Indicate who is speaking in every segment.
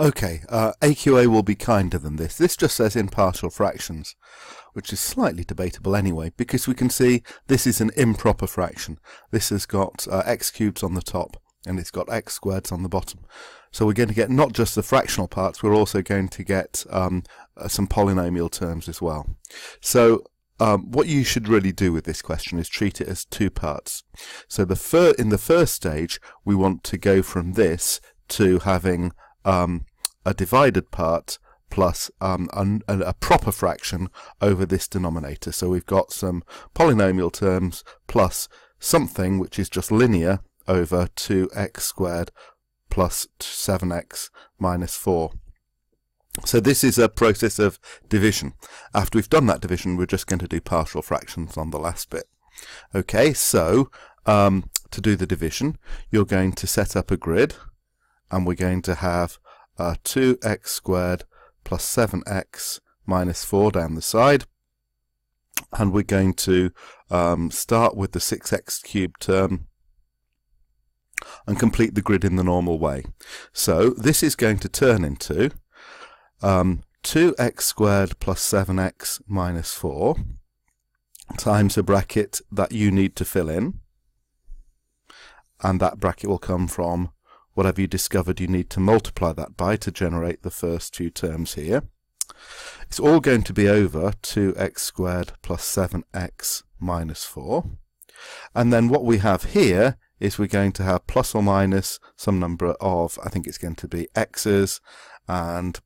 Speaker 1: Okay, AQA will be kinder than this. This just says in partial fractions, which is slightly debatable anyway, because we can see this is an improper fraction. This has got x cubes on the top, and it's got x squareds on the bottom. So we're going to get not just the fractional parts, we're also going to get some polynomial terms as well. So what you should really do with this question is treat it as two parts. So in the first stage, we want to go from this to having a divided part plus a proper fraction over this denominator. So we've got some polynomial terms plus something which is just linear over 2x squared plus 7x minus 4. So this is a process of division. After we've done that division, we're just going to do partial fractions on the last bit. Okay, so to do the division, you're going to set up a grid, and we're going to have 2x squared plus 7x minus 4 down the side, and we're going to start with the 6x cubed term and complete the grid in the normal way. So this is going to turn into 2x squared plus 7x minus 4 times a bracket that you need to fill in, and that bracket will come from whatever you discovered you need to multiply that by to generate the first two terms here. It's all going to be over 2x squared plus 7x minus 4. And then what we have here is we're going to have plus or minus some number of, I think it's going to be x's, and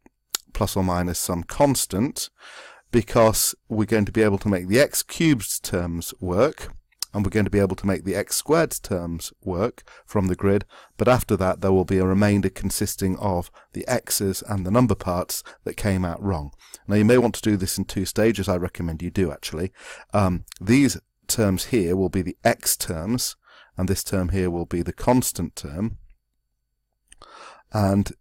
Speaker 1: plus or minus some constant, because we're going to be able to make the x cubed terms work, and we're going to be able to make the x squared terms work from the grid, but after that there will be a remainder consisting of the x's and the number parts that came out wrong. Now you may want to do this in two stages. I recommend you do actually. These terms here will be the x terms, and this term here will be the constant term, and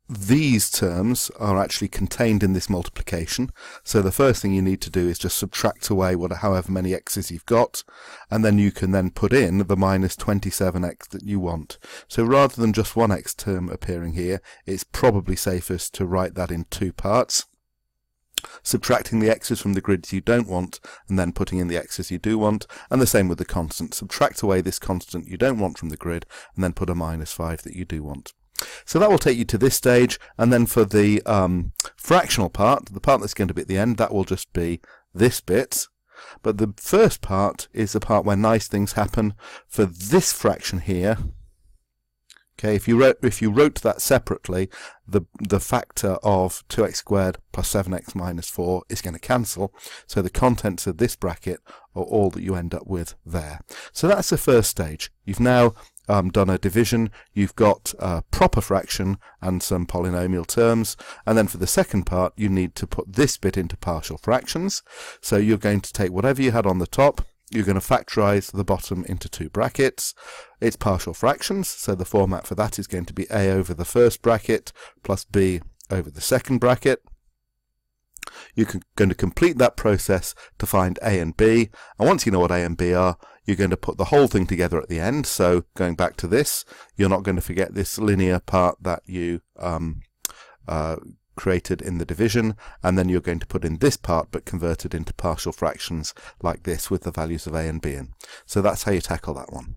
Speaker 1: these terms are actually contained in this multiplication. So the first thing you need to do is just subtract away however many x's you've got, and then you can then put in the minus 27x that you want. So rather than just one x term appearing here, it's probably safest to write that in two parts, subtracting the x's from the grids you don't want and then putting in the x's you do want, and the same with the constant. Subtract away this constant you don't want from the grid and then put a minus 5 that you do want. So that will take you to this stage, and then for the fractional part, the part that's going to be at the end, that will just be this bit. But the first part is the part where nice things happen. For this fraction here, okay, if you wrote that separately, the factor of 2x squared plus 7x minus 4 is going to cancel, so the contents of this bracket are all that you end up with there. So that's the first stage. You've now done a division, you've got a proper fraction and some polynomial terms, and then for the second part you need to put this bit into partial fractions. So you're going to take whatever you had on the top, you're going to factorize the bottom into two brackets. It's partial fractions, so the format for that is going to be a over the first bracket plus b over the second bracket. You're going to complete that process to find a and b, and once you know what a and b are, you're going to put the whole thing together at the end. So going back to this, you're not going to forget this linear part that you created in the division, and then you're going to put in this part but convert it into partial fractions like this with the values of a and b in. So that's how you tackle that one.